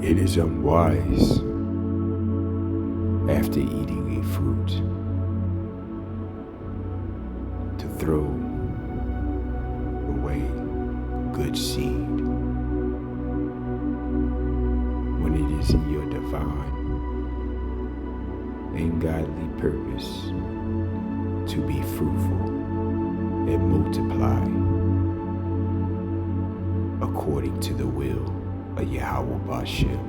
It is unwise, after eating a fruit, to throw away good seed when it is your divine and godly purpose to be fruitful and multiply according to the will of Yahweh Bashem,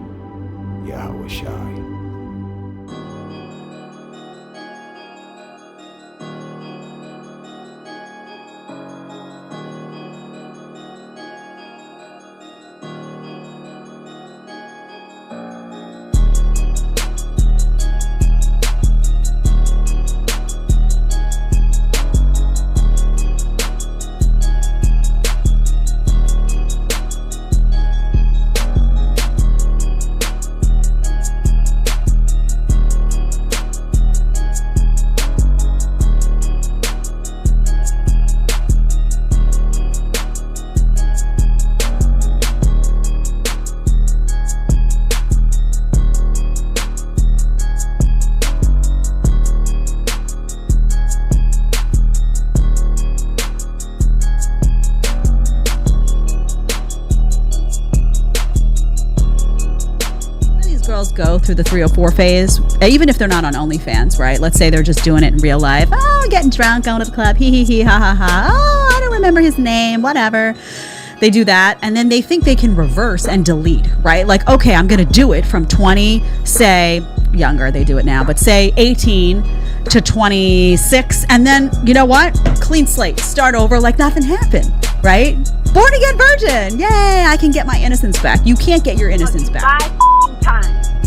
Yahweh Shai. Go through the 304 phase, even if they're not on OnlyFans, right? Let's say they're just doing it in real life. Oh, getting drunk, going to the club, hee hee hee, ha ha ha. Oh, I don't remember his name, whatever. They do that, and then they think they can reverse and delete, right? Like, okay, I'm going to do it from 20, say, younger, they do it now, but say 18 to 26, and then, you know what? Clean slate, start over like nothing happened, right? Born again virgin, yay, I can get my innocence back. You can't get your innocence back.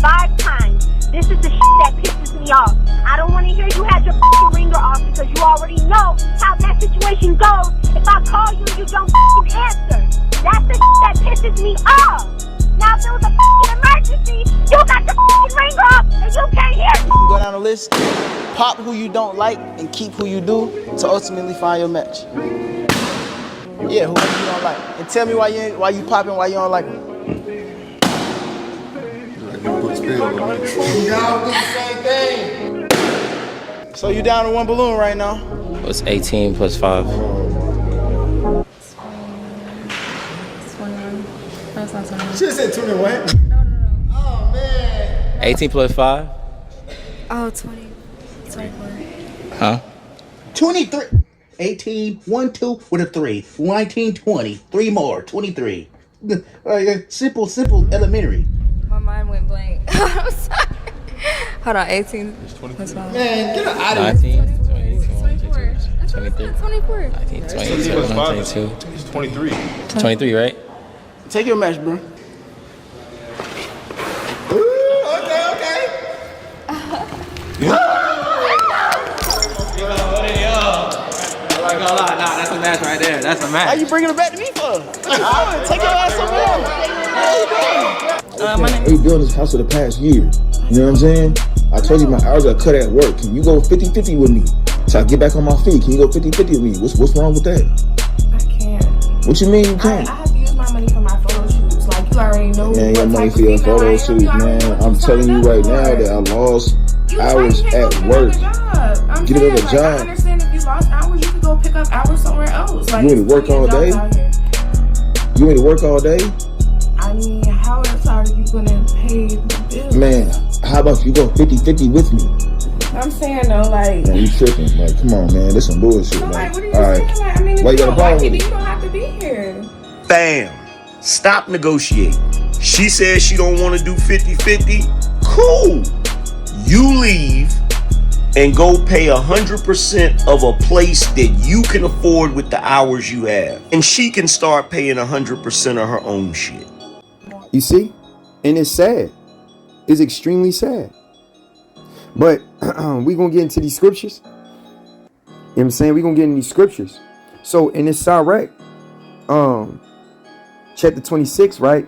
5 times. This is the shit that pisses me off. I don't want to hear you had your ringer off because you already know how that situation goes. If I call you, you don't answer. That's the shit that pisses me off. Now, if there was a emergency, you got your ringer off and you can't hear me. Go down the list, pop who you don't like, and keep who you do to ultimately find your match. Yeah, whoever you don't like. And tell me why you popping, why you don't like them. Y'all do the same thing. So you down to one balloon right now? It's 18 plus 5. 21. That's not 21. She said 21. No. Oh, man. 18 plus 5? Oh, 20. 24. Huh? 23. 18, 1, 2 with a 3. 19, 20. 3 more, 23. Simple, elementary. My mind went blank. I'm sorry. Hold on, 18. Plus 5. Man, get out of 19, 20, 24. 23. 24. 19, 22, 22. It's 23. 23, right? Take your match, bro. Ooh, okay. I'm not gonna lie, nah, that's a match right there. That's a match. Why you bringing it back to me for? What you doing? Take your ass somewhere. My name We built this house for the past year. You know what I'm saying? I told you my hours are cut at work. Can you go 50-50 with me? So I get back on my feet. Can you go 50-50 with me? What's wrong with that? I can't. What you mean you can't? I have to use my money for my photo shoots. Like, you already know. Man, your money for your photo shoots, man. I'm telling you right now that I lost hours at work. Get another job. I understand if you lost hours, you could go pick up hours somewhere else. Like, You ain't to work all day? You ain't to work all day? I mean, how else are you gonna pay the bills? Man, how about you go 50-50 with me? I'm saying though, like, Man, you tripping. Like, come on, man. This some bullshit, so, man. like, what are you All saying? right. Like, I mean, if Why you you got a don't problem like with it, it? you don't have to be here. Bam. Stop negotiating. She says she don't want to do 50-50. Cool. You leave and go pay 100% of a place that you can afford with the hours you have. And she can start paying 100% of her own shit. You see? And it's sad. It's extremely sad. But we going to get into these scriptures. You know what I'm saying? We're going to get into these scriptures. So in this Sirach, chapter 26, right?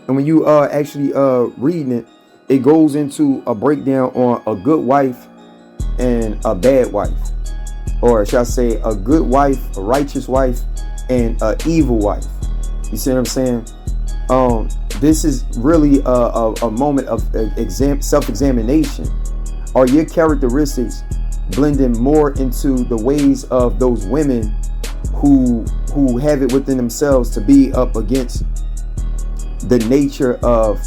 And when you actually reading it, it goes into a breakdown on a good wife and a bad wife. Or shall I say a good wife, a righteous wife, and an evil wife. You see what I'm saying? this is really a moment of self-examination. Are your characteristics blending more into the ways of those women who have it within themselves to be up against the nature of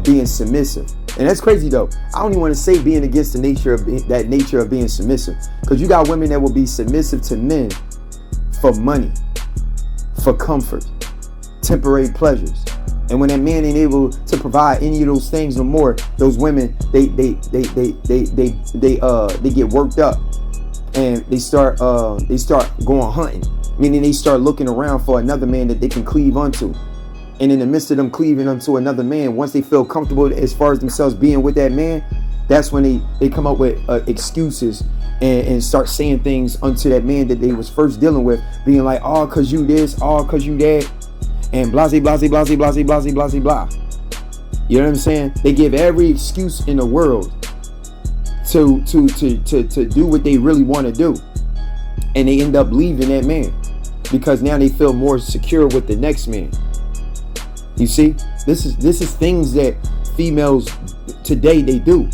being submissive? And that's crazy though. I don't even want to say being against the nature of that nature of being submissive, because you got women that will be submissive to men for money, for comfort, temporary pleasures. And when that man ain't able to provide any of those things no more, those women they get worked up, and they start going hunting, meaning they start looking around for another man that they can cleave unto. And in the midst of them cleaving unto another man, once they feel comfortable as far as themselves being with that man, that's when they come up with excuses and start saying things unto that man that they was first dealing with, being like, oh, cause you this, oh, cause you that, and blah, blah, blah, blah, blah, blah, blah, blah, blah. You know what I'm saying? They give every excuse in the world to do what they really want to do. And they end up leaving that man because now they feel more secure with the next man. You see, this is things that females today they do.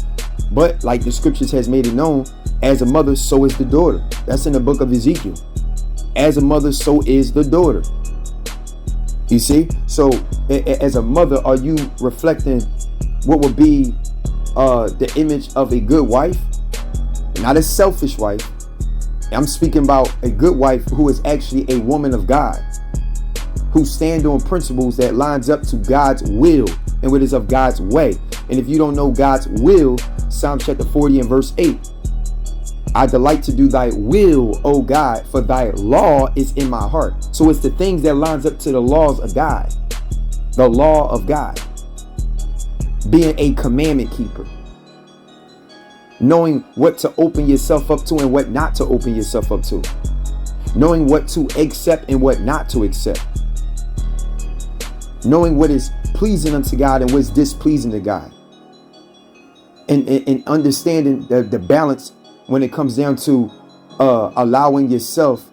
But like the scriptures has made it known, as a mother, so is the daughter. That's in the book of Ezekiel. As a mother, so is the daughter. You see? So as a mother, are you reflecting what would be the image of a good wife? Not a selfish wife. I'm speaking about a good wife who is actually a woman of God, who stand on principles that lines up to God's will and what is of God's way. And if you don't know God's will, Psalm chapter 40 and verse 8. I delight to do thy will, O God, for thy law is in my heart. So it's the things that lines up to the laws of God, the law of God. Being a commandment keeper. Knowing what to open yourself up to and what not to open yourself up to. Knowing what to accept and what not to accept. Knowing what is pleasing unto God and what's displeasing to God. And understanding the balance when it comes down to allowing yourself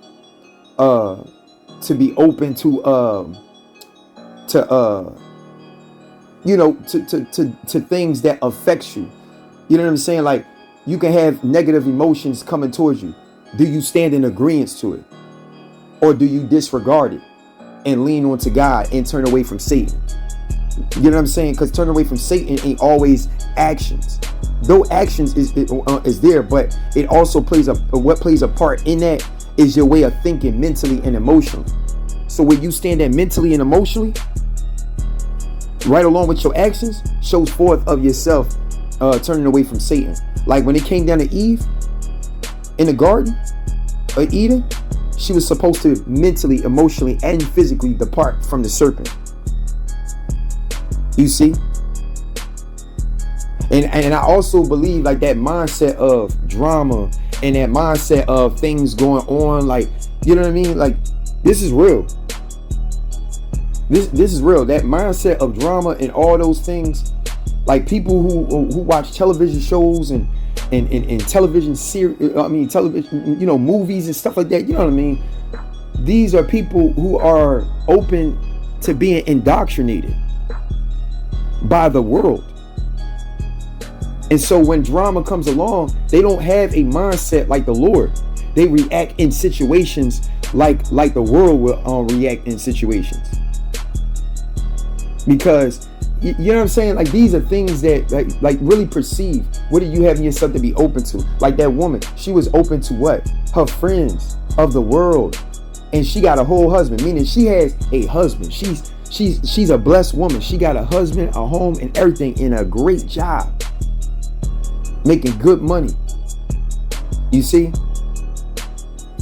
to be open to things that affects you. You know what I'm saying? Like, you can have negative emotions coming towards you. Do you stand in agreement to it? Or do you disregard it and lean on to God and turn away from Satan? You know what I'm saying? Because turning away from Satan ain't always actions. Though actions is there, but it also plays a part in that is your way of thinking mentally and emotionally. So when you stand there mentally and emotionally, right along with your actions, shows forth of yourself turning away from Satan. Like when it came down to Eve in the garden of Eden, she was supposed to mentally, emotionally, and physically depart from the serpent. You see? And I also believe like that mindset of drama and that mindset of things going on, like, you know what I mean? Like, this is real. This is real. That mindset of drama and all those things, like people who watch television shows and television series, television, movies and stuff like that. You know what I mean? These are people who are open to being indoctrinated by the world. And so when drama comes along, they don't have a mindset like the Lord. They react in situations like the world will react in situations. Because, you know what I'm saying? Like, these are things that like really perceive. What do you have in yourself to be open to? Like that woman, she was open to what? Her friends of the world. And she got a whole husband, meaning she has a husband. She's a blessed woman. She got a husband, a home, and everything, in a great job. Making good money. You see?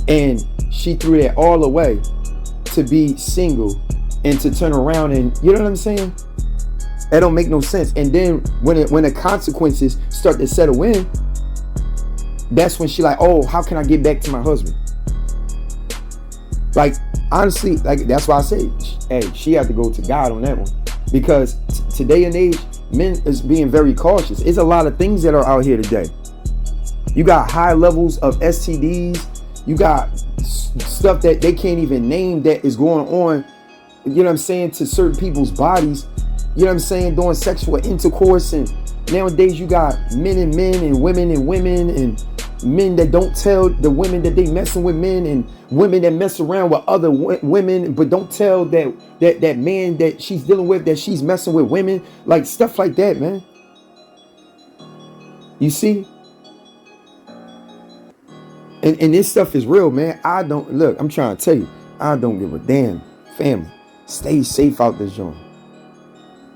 And she threw that all away to be single and to turn around and, you know what I'm saying? That don't make no sense. And then when the consequences start to settle in, that's when she like, oh, how can I get back to my husband? Like, honestly, like, that's why I say, hey, she had to go to God on that one. Because today and age, men is being very cautious. It's a lot of things that are out here today. You got high levels of STDs. You got stuff that they can't even name that is going on you know what I'm saying, to certain people's bodies, you know what I'm saying, doing sexual intercourse. And nowadays you got men and women and men that don't tell the women that they messing with men, and women that mess around with other women but don't tell that man that she's dealing with that she's messing with women, like stuff like that, man. You see? And this stuff is real, man. I'm trying to tell you, I don't give a damn. Family, stay safe out this joint.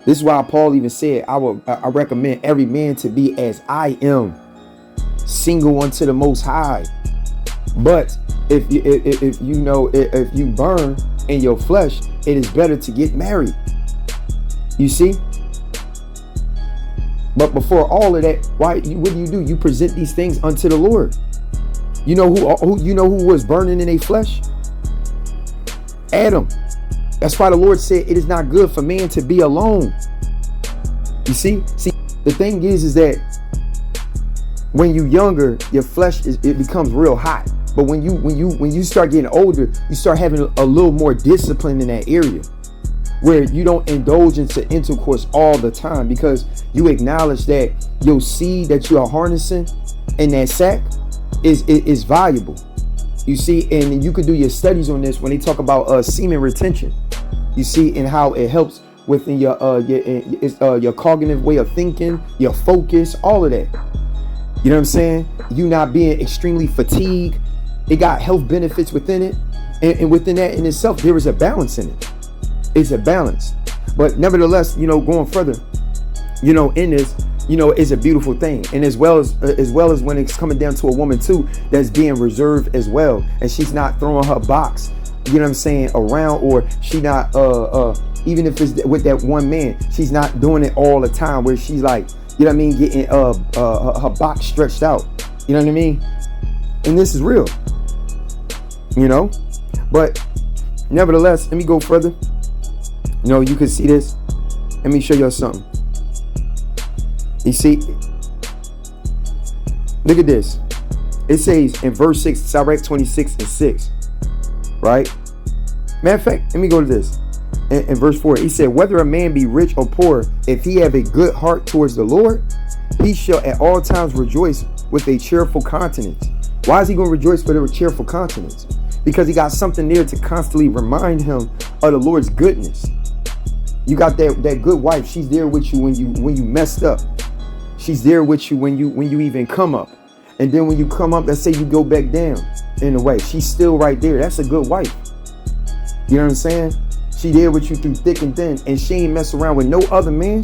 This is why Paul even said, I recommend every man to be as I am, single unto the Most High. But if you burn in your flesh, it is better to get married. You see? But before all of that, what do? You present these things unto the Lord. You know who was burning in their flesh? Adam. That's why the Lord said it is not good for man to be alone. You see, the thing is that when you're younger, your flesh it becomes real hot. But when you start getting older, you start having a little more discipline in that area, where you don't indulge into intercourse all the time, because you acknowledge that your seed that you are harnessing in that sack is valuable. You see, and you could do your studies on this when they talk about semen retention. You see, and how it helps within your cognitive way of thinking, your focus, all of that. You know what I'm saying? You not being extremely fatigued. It got health benefits within it, and within that in itself, there is a balance in it. It's a balance. But nevertheless, going further, in this, it's a beautiful thing. And as well as when it's coming down to a woman too, that's being reserved as well, and she's not throwing her box, you know what I'm saying, around, or she not even if it's with that one man, she's not doing it all the time, where she's like, you know what I mean, getting her box stretched out. You know what I mean? And this is real. But nevertheless, let me go further. You can see this. Let me show y'all something. You see, look at this. It says in verse 6, Sirach 26:6, right? Matter of fact, let me go to this. In verse 4, he said, whether a man be rich or poor, if he have a good heart towards the Lord, he shall at all times rejoice with a cheerful countenance. Why is he going to rejoice with a cheerful countenance? Because he got something there to constantly remind him of the Lord's goodness. You got that good wife. She's there with you when you messed up. She's there with you when you even come up. And then when you come up, let's say you go back down in a way, she's still right there. That's a good wife. You know what I'm saying? She there with you through thick and thin, and she ain't mess around with no other man.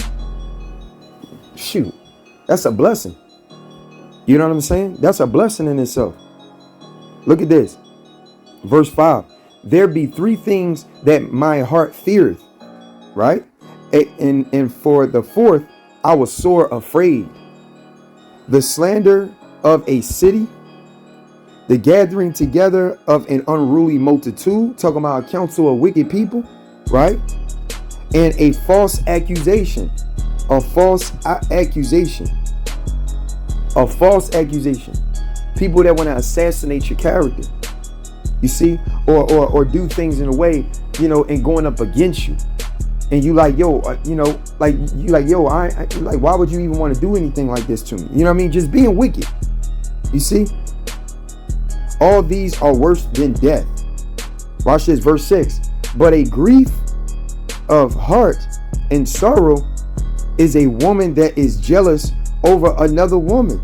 Shoot, that's a blessing. You know what I'm saying? That's a blessing in itself. Look at this. Verse 5. There be three things that my heart feareth, right? And for the fourth, I was sore afraid. The slander of a city, the gathering together of an unruly multitude, talking about a council of wicked people, right? And a false accusation. A false accusation. A false accusation. People that want to assassinate your character. You see, or do things in a way, and going up against you. And you like, yo, why would you even want to do anything like this to me? You know what I mean? Just being wicked. You see? All these are worse than death. Watch this, verse 6. But a grief of heart and sorrow is a woman that is jealous over another woman,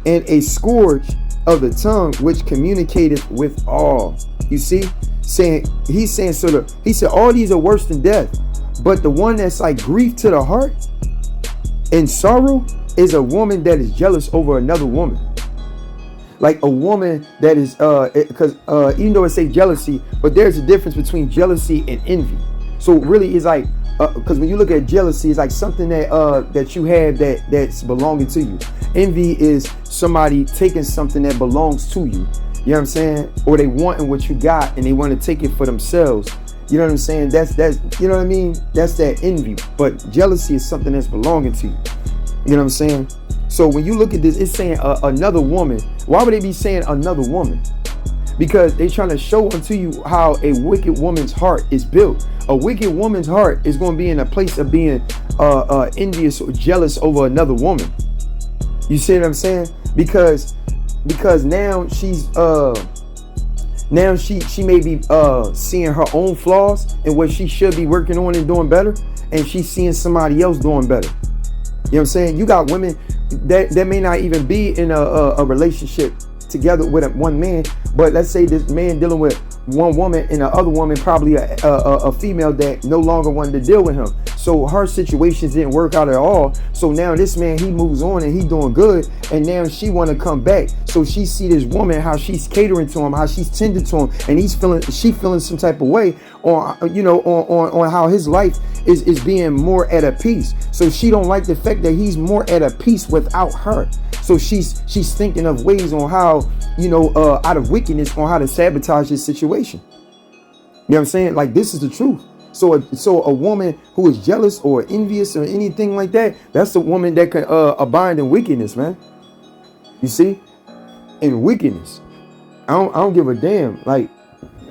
and a scourge of the tongue which communicateth with all. You see? He said all these are worse than death. But the one that's like grief to the heart and sorrow is a woman that is jealous over another woman. Like a woman that is, because even though it say jealousy, but there's a difference between jealousy and envy. So really it's like, because when you look at jealousy, it's like something that you have that's belonging to you. Envy is somebody taking something that belongs to you. You know what I'm saying? Or they wanting what you got and they want to take it for themselves. You know what I'm saying? That's you know what I mean? That's that envy. But jealousy is something that's belonging to you. You know what I'm saying? So when you look at this, it's saying another woman. Why would they be saying another woman? Because they're trying to show unto you how a wicked woman's heart is built. A wicked woman's heart is going to be in a place of being envious or jealous over another woman. You see what I'm saying? Because now she's she may be seeing her own flaws and what she should be working on and doing better, and she's seeing somebody else doing better. You know what I'm saying? You got women that may not even be in a relationship together with one man, but let's say this man dealing with one woman and the other woman probably a female that no longer wanted to deal with him. So her situations didn't work out at all. So now this man, he moves on and he doing good, and now she want to come back. So she see this woman, how she's catering to him, how she's tending to him, and she feeling some type of way on on how his life is being more at a peace. So she don't like the fact that he's more at a peace without her. So she's thinking of ways on how, out of wickedness, on how to sabotage this situation. You know what I'm saying? Like, this is the truth. So a woman who is jealous or envious or anything like that, that's the woman that can abide in wickedness, man. You see? In wickedness. I don't give a damn. Like,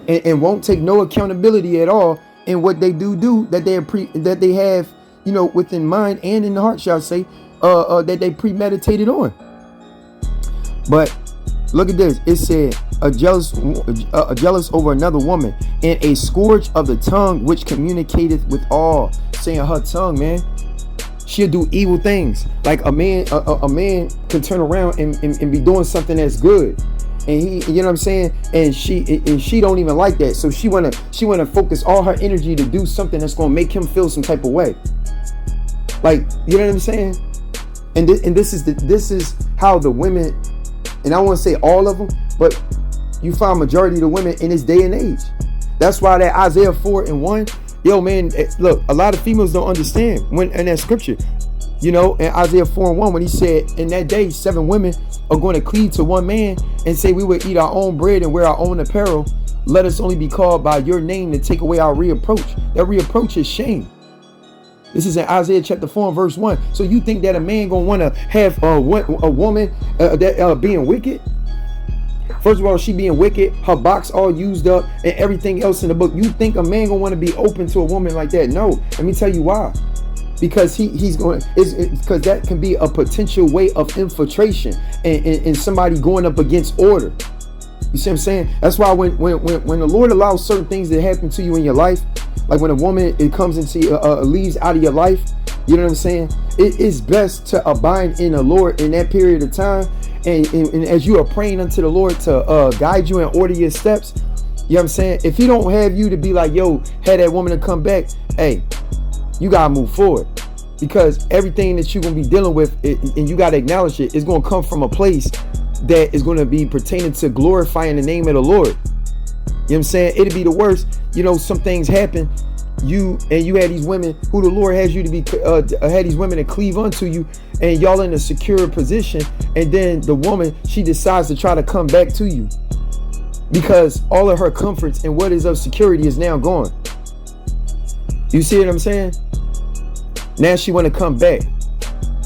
and won't take no accountability at all in what they do that they have, within mind and in the heart, shall I say, that they premeditated on. But look at this. It said a jealous over another woman, and a scourge of the tongue which communicateth with all. Saying her tongue, man, she'll do evil things. Like a man can turn around and be doing something that's good, and he, you know what I'm saying, and she don't even like that. So she wanna focus all her energy to do something that's gonna make him feel some type of way. Like, you know what I'm saying? And this is how the women, and I won't say all of them, but you find majority of the women in this day and age. That's why that Isaiah 4:1, yo man, look, a lot of females don't understand when in that scripture, in Isaiah 4:1, when he said, in that day 7 women are going to cleave to one man and say, we will eat our own bread and wear our own apparel. Let us only be called by your name to take away our reproach. That reproach is shame. This is in Isaiah chapter 4 verse 1. So you think that a man gonna want to have a woman that being wicked? First of all, she being wicked, her box all used up, and everything else in the book. You think a man gonna want to be open to a woman like that? No. Let me tell you why. Because he's going, because that can be a potential way of infiltration and somebody going up against order. You see what I'm saying? That's why when the Lord allows certain things to happen to you in your life, like when a woman comes into leaves out of your life, you know what I'm saying? It is best to abide in the Lord in that period of time, and as you are praying unto the Lord to guide you and order your steps. You know what I'm saying? If he don't have you to be like, yo, had that woman to come back, hey, you gotta move forward, because everything that you're gonna be dealing with, and you gotta acknowledge it, is gonna come from a place that is going to be pertaining to glorifying the name of the Lord. You know what I'm saying? It'd be the worst. Some things happen. You had these women who the Lord has you to be, had these women to cleave unto you, and y'all in a secure position. And then the woman, she decides to try to come back to you because all of her comforts and what is of security is now gone. You see what I'm saying? Now she want to come back.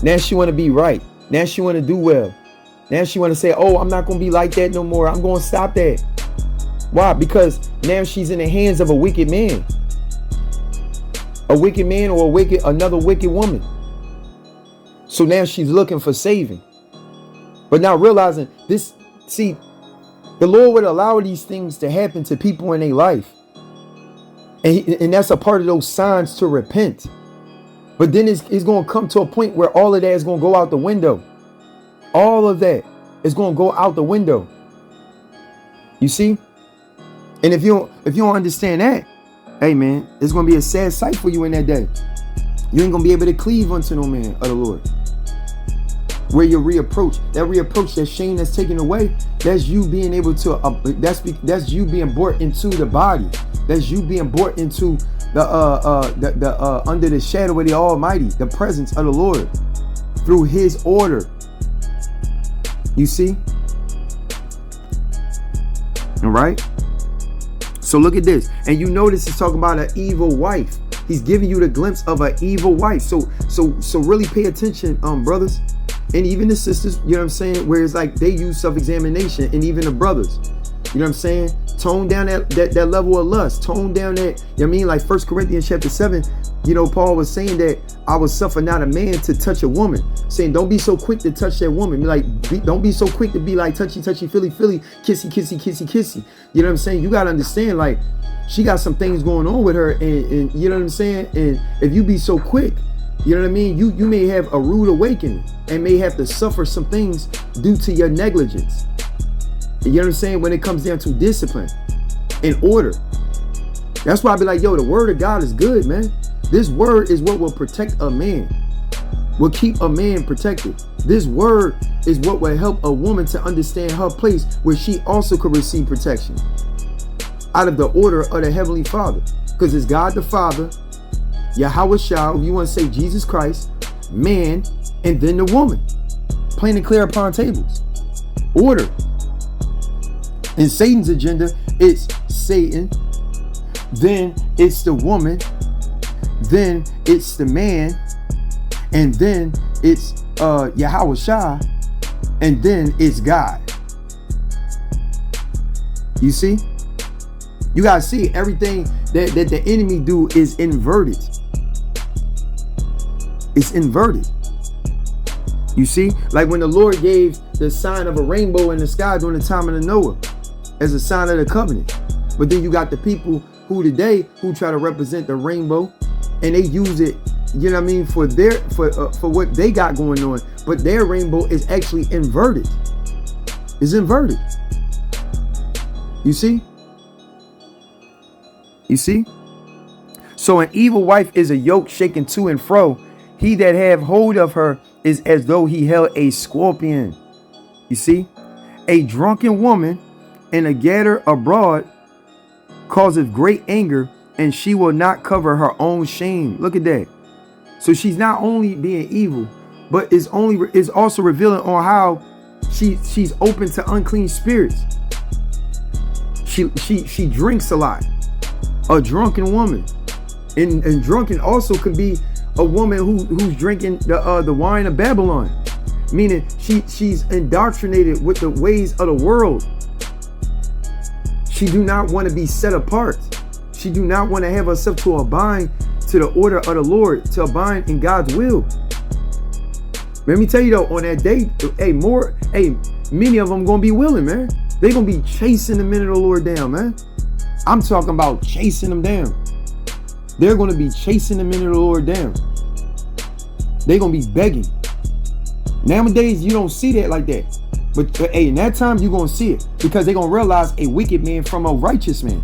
Now she want to be right. Now she want to do well. Now she want to say, oh, I'm not going to be like that no more. I'm going to stop that. Why? Because now she's in the hands of a wicked man. A wicked man or another wicked woman. So now she's looking for saving. But now realizing this, see, the Lord would allow these things to happen to people in their life. And that's a part of those signs to repent. But then it's going to come to a point where all of that is going to go out the window. All of that is going to go out the window. You see? And if you don't understand that, hey man, it's going to be a sad sight for you in that day. You ain't going to be able to cleave unto no man of the Lord. Where your reapproach, that shame that's taken away, that's you being able to, that's you being brought into the body. That's you being brought into the under the shadow of the Almighty, the presence of the Lord, through His order. You see? All right. So look at this. And you notice he's talking about an evil wife. He's giving you the glimpse of an evil wife. So really pay attention, brothers. And even the sisters, you know what I'm saying? Where it's like they use self-examination, and even the brothers. You know what I'm saying? Tone down that level of lust. Tone down that, you know what I mean? Like 1 Corinthians chapter 7, you know, Paul was saying that I will suffer not a man to touch a woman. Saying don't be so quick to touch that woman. Don't be so quick to be like touchy, feely, kissy. You know what I'm saying? You gotta understand, like, she got some things going on with her, and you know what I'm saying? And if you be so quick, you know what I mean? You may have a rude awakening and may have to suffer some things due to your negligence. You know what I'm saying? When it comes down to discipline and order. That's why I be like, yo, the word of God is good, man. This word is what will protect a man, will keep a man protected. This word is what will help a woman to understand her place where she also could receive protection out of the order of the Heavenly Father. Because it's God the Father, Yahweh Shah, if you want to say Jesus Christ, man, and then the woman. Plain and clear upon tables. Order. In Satan's agenda, it's Satan, then it's the woman, then it's the man, and then it's Yahweh Shah, and then it's God. You see? You gotta see everything that the enemy do is inverted. It's inverted. You see? Like when the Lord gave the sign of a rainbow in the sky during the time of the Noah as a sign of the covenant. But then you got the people who today who try to represent the rainbow, and they use it, you know what I mean, for what they got going on. But their rainbow is actually inverted. It's inverted. You see? You see? So an evil wife is a yoke shaken to and fro. He that have hold of her is as though he held a scorpion. You see? A drunken woman and a gatherer abroad causeth great anger, and she will not cover her own shame. Look at that. So she's not only being evil, but is also revealing on how she's open to unclean spirits. She drinks a lot. A drunken woman, and drunken also could be a woman who's drinking the wine of Babylon, meaning she's indoctrinated with the ways of the world. She do not want to be set apart. She do not want to have herself to abide to the order of the Lord, to abide in God's will. Let me tell you though, on that day, many of them gonna be willing, man. They gonna be chasing the men of the Lord down, man. I'm talking about chasing them down. They're going to be chasing the men of the Lord down. They're going to be begging. Nowadays, you don't see that like that. But hey, in that time, you're going to see it. Because they're going to realize a wicked man from a righteous man.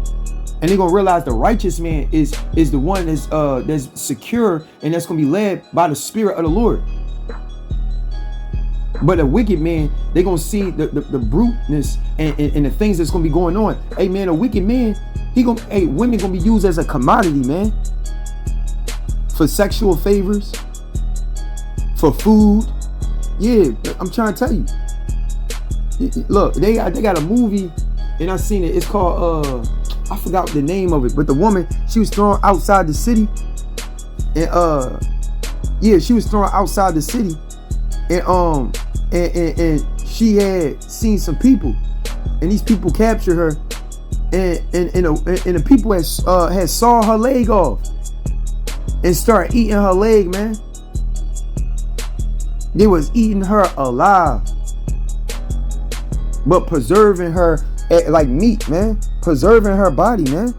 And they're going to realize the righteous man is the one that's secure and that's going to be led by the Spirit of the Lord. But a wicked man, they're going to see the bruteness and the things that's going to be going on. Hey, man, a wicked man, women going to be used as a commodity, man. For sexual favors. For food. Yeah, I'm trying to tell you. Look, they got a movie, and I seen it. It's called, I forgot the name of it. But the woman, she was thrown outside the city. And, she was thrown outside the city. And she had seen some people, and these people captured her, and the people had saw her leg off and started eating her leg, man. They was eating her alive, but preserving her like meat, man. Preserving her body, man.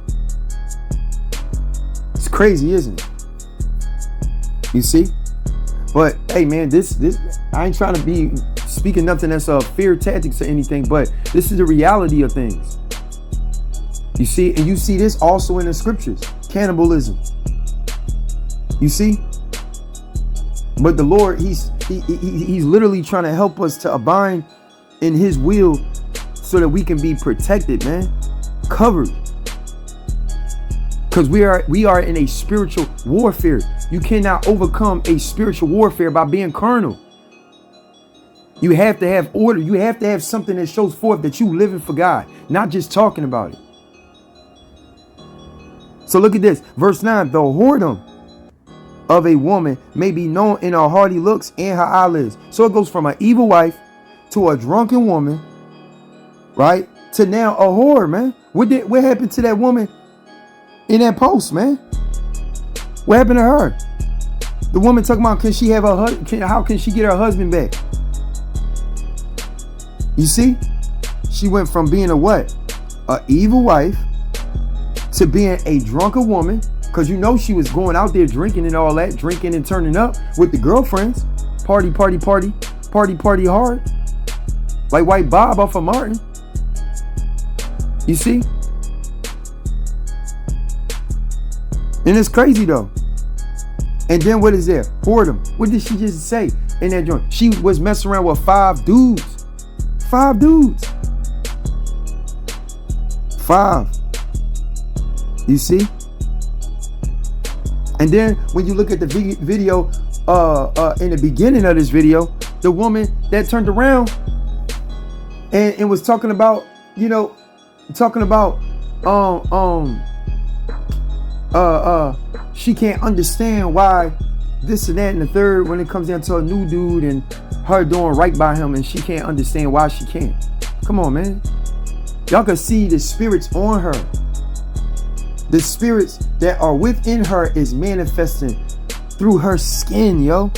It's crazy, isn't it? You see? But hey, man, this I ain't trying to be speaking nothing that's fear tactics or anything, but this is the reality of things. You see, and you see this also in the scriptures, cannibalism. You see, but the Lord, he's literally trying to help us to abide in His will, so that we can be protected, man, covered. Because we are in a spiritual warfare. You cannot overcome a spiritual warfare by being carnal. You have to have order. You have to have something that shows forth that you living for God, not just talking about it. So look at this. Verse 9, the whoredom of a woman may be known in her haughty looks and her eyelids. So it goes from an evil wife to a drunken woman, right? to now a whore, man. What happened to that woman in that post, man? What happened to her? The woman talking about, can she have her husband? How can she get her husband back? You see, she went from being a what? A evil wife to being a drunken woman, because you know she was going out there drinking and all that, drinking and turning up with the girlfriends. Party hard. Like White Bob off of Martin. You see? And it's crazy though. And then what is there? Whoredom. What did she just say in that joint? She was messing around with 5 dudes. 5 dudes. 5. You see? And then when you look at the video in the beginning of this video, the woman that turned around and was talking about, she can't understand why this and that and the third when it comes down to a new dude and her doing right by him, and she can't understand why she can't. Come on, man. Y'all can see the spirits on her. The spirits that are within her is manifesting through her skin, yo.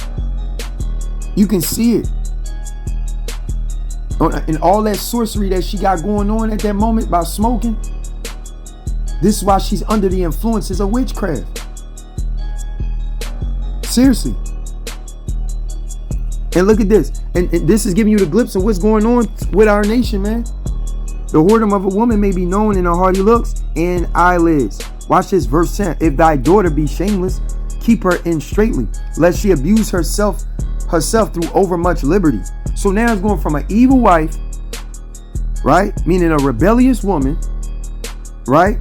You can see it. And all that sorcery that she got going on at that moment by smoking. This is why she's under the influences of witchcraft. Seriously. And look at this. And this is giving you the glimpse of what's going on with our nation, man. The whoredom of a woman may be known in her haughty looks and eyelids. Watch this, verse 10. If thy daughter be shameless, keep her in straitly, lest she abuse herself through overmuch liberty. So now it's going from an evil wife, right? Meaning a rebellious woman, right?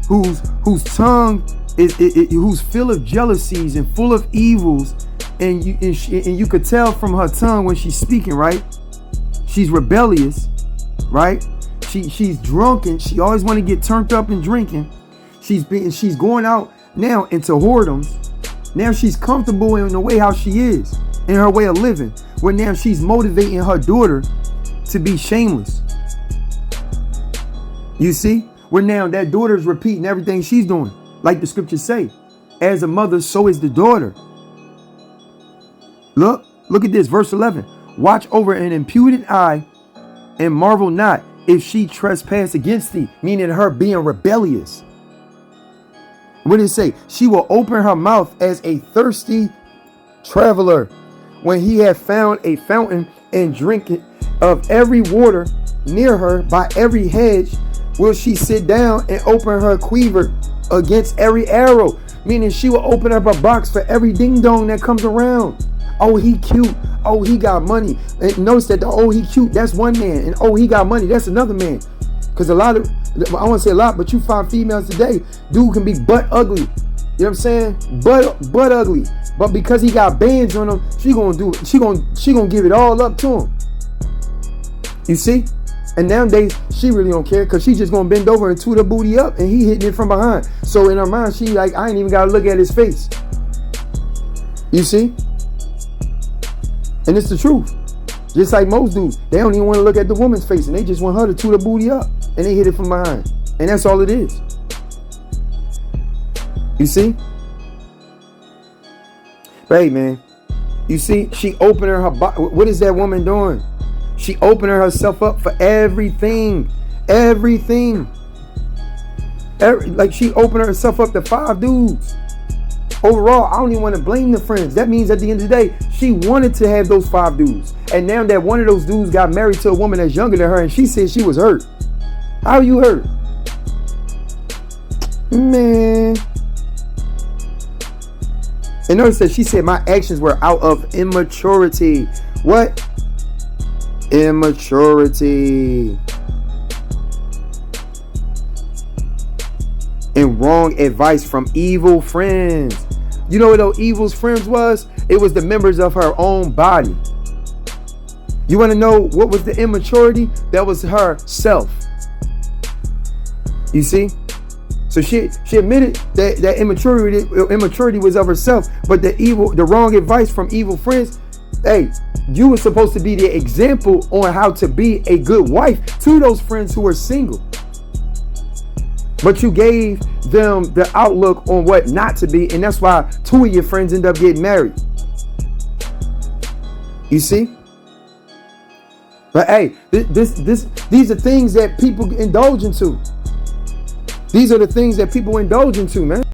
Whose tongue is who's full of jealousies and full of evils, and you could tell from her tongue when she's speaking, right? She's rebellious, right? She's drunken. She always want to get turned up and drinking. She's going out now into whoredoms. Now she's comfortable in the way how she is, in her way of living. Where now she's motivating her daughter to be shameless. You see? Where now that daughter's repeating everything she's doing. Like the scriptures say, as a mother, so is the daughter. Look at this, verse 11. Watch over an impudent eye and marvel not if she trespass against thee, meaning her being rebellious. What did it say? She will open her mouth as a thirsty traveler when he had found a fountain and drink it of every water near her. By every hedge will she sit down and open her quiver against every arrow, meaning she will open up a box for every ding dong that comes around. Oh, he cute. Oh, he got money. And notice that he cute, that's one man. And oh, he got money, that's another man. Because I want to say a lot, but you find females today, dude can be butt ugly. You know what I'm saying? Butt ugly. But because he got bands on him, she gonna do it. She gonna give it all up to him. You see? And nowadays, she really don't care, because she's just gonna bend over and toot her booty up, and he hitting it from behind. So in her mind, she like, I ain't even gotta look at his face. You see? And it's the truth. Just like most dudes, they don't even want to look at the woman's face, and they just want her to toot her booty up, and they hit it from behind. And that's all it is. You see? But hey, man, you see, she opening her body. What is that woman doing? She opening herself up for everything. Like she opening herself up to 5 dudes. Overall, I don't even want to blame the friends. That means at the end of the day, she wanted to have those 5 dudes. And now that one of those dudes got married to a woman that's younger than her, and she said she was hurt. How are you hurt? Man. And notice that she said my actions were out of immaturity. What? Immaturity. And wrong advice from evil friends. You know what those evil friends was? It was the members of her own body. You want to know what was the immaturity? That was herself. You see? So she admitted that immaturity was of herself, but the wrong advice from evil friends, hey, you were supposed to be the example on how to be a good wife to those friends who are single. But you gave them the outlook on what not to be, and that's why 2 of your friends end up getting married. You see? But hey, these are things that people indulge into. These are the things that people indulge into, man.